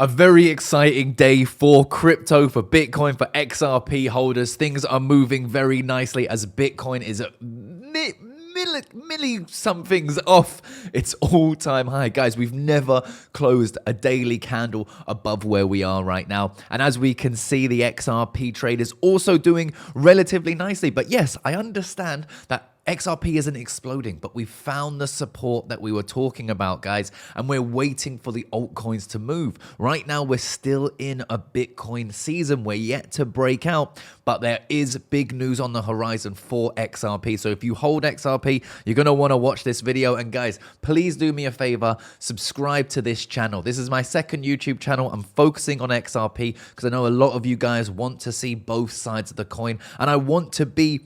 A very exciting day for crypto, for Bitcoin, for XRP holders. Things are moving very nicely as Bitcoin is at milli somethings off its all-time high. Guys, we've never closed a daily candle above where we are right now. And as we can see, the XRP trade is also doing relatively nicely. But yes, I understand that XRP isn't exploding, but we found the support that we were talking about, guys, and we're waiting for the altcoins to move. Right now, we're still in a Bitcoin season. We're yet to break out, but there is big news on the horizon for XRP. So if you hold XRP, you're going to want to watch this video. And guys, please do me a favor, subscribe to this channel. This is my second YouTube channel. I'm focusing on XRP because I know a lot of you guys want to see both sides of the coin, and I want to be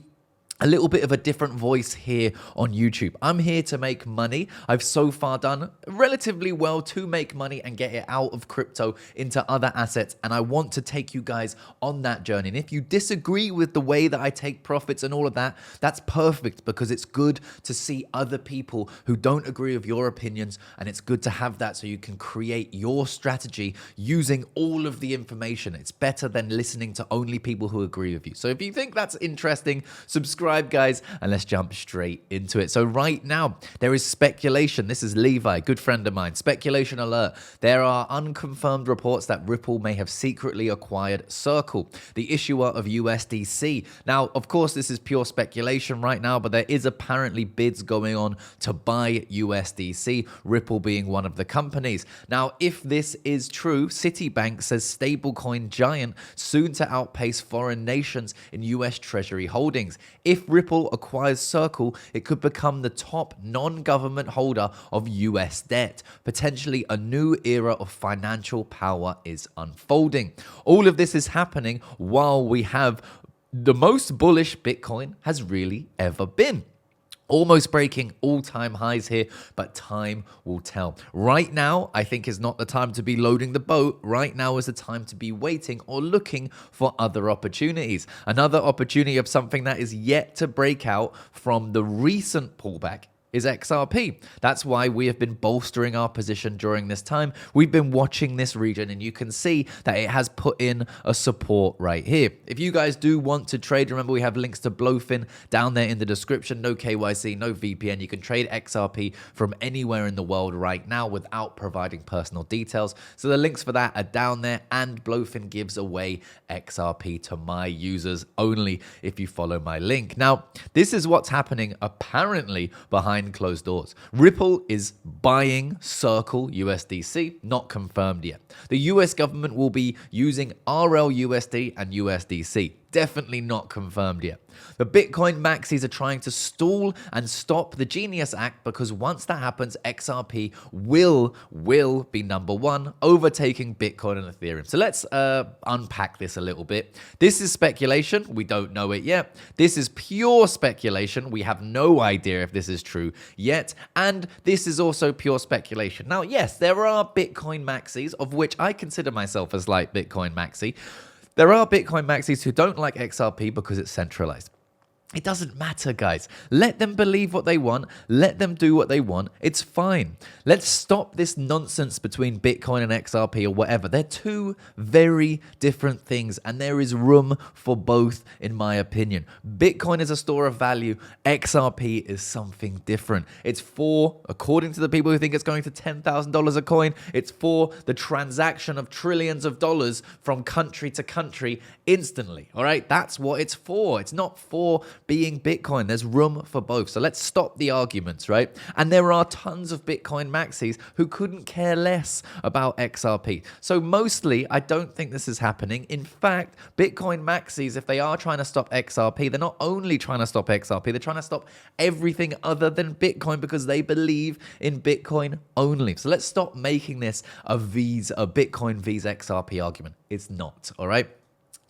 a little bit of a different voice here on YouTube. I'm here to make money. I've so far done relatively well to make money and get it out of crypto into other assets. And I want to take you guys on that journey. And if you disagree with the way that I take profits and all of that, that's perfect, because it's good to see other people who don't agree with your opinions. And it's good to have that so you can create your strategy using all of the information. It's better than listening to only people who agree with you. So if you think that's interesting, subscribe, guys, and let's jump straight into it. So right now there is speculation. This is Levi, good friend of mine. Speculation alert. There are unconfirmed reports that Ripple may have secretly acquired Circle, the issuer of USDC. Now, of course, this is pure speculation right now, but there is apparently bids going on to buy USDC, Ripple being one of the companies. Now, if this is true, Citibank says stablecoin giant soon to outpace foreign nations in US Treasury holdings. If Ripple acquires Circle, it could become the top non-government holder of US debt. Potentially a new era of financial power is unfolding. All of this is happening while we have the most bullish Bitcoin has really ever been. Almost breaking all-time highs here, but time will tell. Right now, I think is not the time to be loading the boat. Right now is the time to be waiting or looking for other opportunities. Another opportunity of something that is yet to break out from the recent pullback is XRP. That's why we have been bolstering our position during this time. We've been watching this region, and you can see that it has put in a support right here. If you guys do want to trade, remember we have links to Blowfin down there in the description. No KYC, no VPN. You can trade XRP from anywhere in the world right now without providing personal details. So the links for that are down there, and Blowfin gives away XRP to my users only if you follow my link. Now, this is what's happening apparently behind closed doors. Ripple is buying Circle USDC, not confirmed yet. The US government will be using RLUSD and USDC. Definitely not confirmed yet. The Bitcoin maxis are trying to stall and stop the Genius Act, because once that happens, XRP will be number one, overtaking Bitcoin and Ethereum. So let's unpack this a little bit. This is speculation. We don't know it yet. This is pure speculation. We have no idea if this is true yet. And this is also pure speculation. Now, yes, there are Bitcoin maxis, of which I consider myself as like Bitcoin maxi. There are Bitcoin maxis who don't like XRP because it's centralized. It doesn't matter, guys. Let them believe what they want. Let them do what they want. It's fine. Let's stop this nonsense between Bitcoin and XRP or whatever. They're two very different things, and there is room for both, in my opinion. Bitcoin is a store of value. XRP is something different. It's for, according to the people who think it's going to $10,000 a coin, it's for the transaction of trillions of dollars from country to country instantly. All right? That's what it's for. It's not for being Bitcoin. There's room for both. So let's stop the arguments, right? And there are tons of Bitcoin maxis who couldn't care less about XRP. So mostly, I don't think this is happening. In fact, Bitcoin maxis, if they are trying to stop XRP, they're not only trying to stop XRP, they're trying to stop everything other than Bitcoin, because they believe in Bitcoin only. So let's stop making this a Bitcoin V's XRP argument. It's not, all right?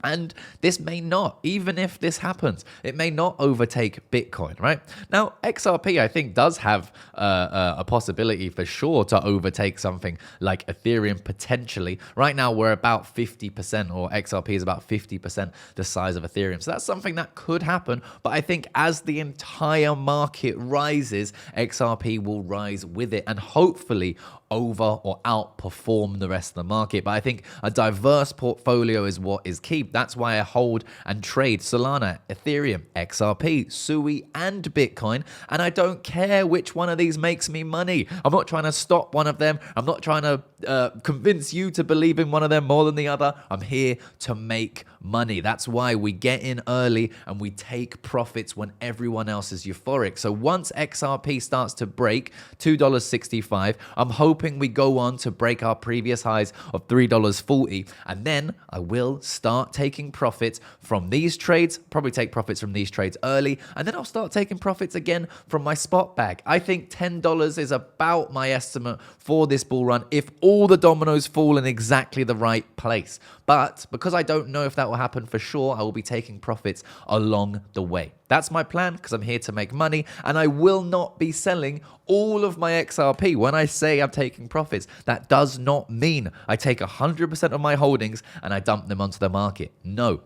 And this may not, even if this happens, it may not overtake Bitcoin, right? Now, XRP, I think, does have a possibility for sure to overtake something like Ethereum potentially. Right now, we're about 50%, or XRP is about 50% the size of Ethereum. So that's something that could happen. But I think as the entire market rises, XRP will rise with it and hopefully over or outperform the rest of the market. But I think a diverse portfolio is what is key. That's why I hold and trade Solana, Ethereum, XRP, SUI, and Bitcoin. And I don't care which one of these makes me money. I'm not trying to stop one of them. I'm not trying to convince you to believe in one of them more than the other. I'm here to make money. That's why we get in early and we take profits when everyone else is euphoric. So once XRP starts to break $2.65, I'm hoping we go on to break our previous highs of $3.40, and then I will start taking profits from these trades, probably take profits from these trades early, and then I'll start taking profits again from my spot bag. I think $10 is about my estimate for this bull run if all the dominoes fall in exactly the right place. But because I don't know if that will happen for sure, I will be taking profits along the way. That's my plan because I'm here to make money, and I will not be selling all of my XRP. When I say I'm taking profits, that does not mean I take 100% of my holdings and I dump them onto the market. No.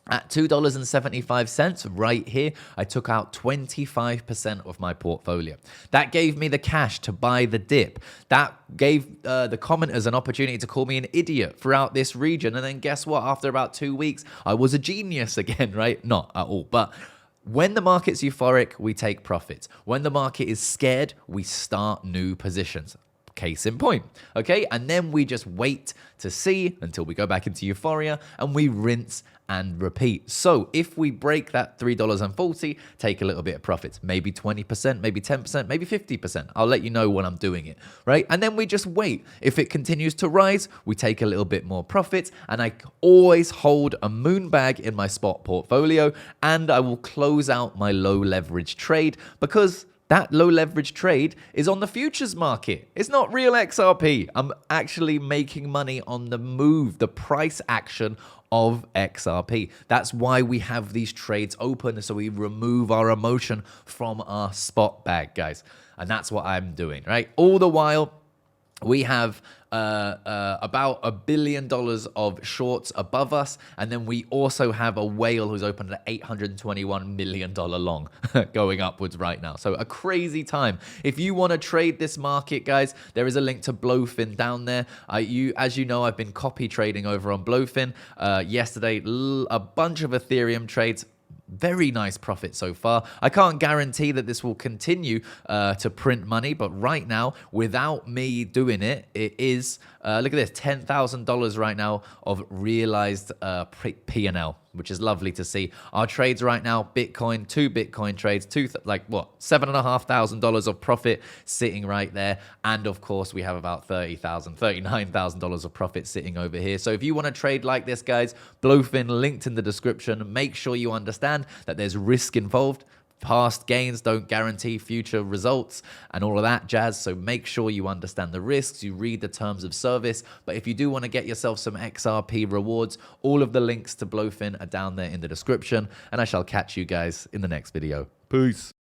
At $2.75 right here, I took out 25% of my portfolio. That gave me the cash to buy the dip. That gave the commenters an opportunity to call me an idiot throughout this region. And then guess what? After about 2 weeks, I was a genius again, right? Not at all, but when the market's euphoric, we take profits. When the market is scared, we start new positions. Case in point, okay? And then we just wait to see until we go back into euphoria and we rinse and repeat. So if we break that $3.40, take a little bit of profits, maybe 20%, maybe 10%, maybe 50%. I'll let you know when I'm doing it, right? And then we just wait. If it continues to rise, we take a little bit more profits, and I always hold a moon bag in my spot portfolio, and I will close out my low leverage trade because that low leverage trade is on the futures market. It's not real XRP. I'm actually making money on the move, the price action of XRP. That's why we have these trades open, so we remove our emotion from our spot bag, guys. And that's what I'm doing, right? All the while, we have about $1 billion of shorts above us, and then we also have a whale who's opened at $821 million long going upwards right now. So a crazy time. If you want to trade this market, guys, there is a link to Blowfin down there. As you know, I've been copy trading over on Blowfin. Yesterday, a bunch of Ethereum trades. Very nice profit so far. I can't guarantee that this will continue to print money, but right now, without me doing it, it is, look at this, $10,000 right now of realized P&L, which is lovely to see. Our trades right now, Bitcoin, 2 Bitcoin trades, $7,500 of profit sitting right there. And of course, we have about $39,000 of profit sitting over here. So if you want to trade like this, guys, Blowfin linked in the description. Make sure you understand that there's risk involved. Past gains don't guarantee future results and all of that jazz. So make sure you understand the risks, you read the terms of service. But if you do want to get yourself some XRP rewards, all of the links to Blowfin are down there in the description. And I shall catch you guys in the next video. Peace.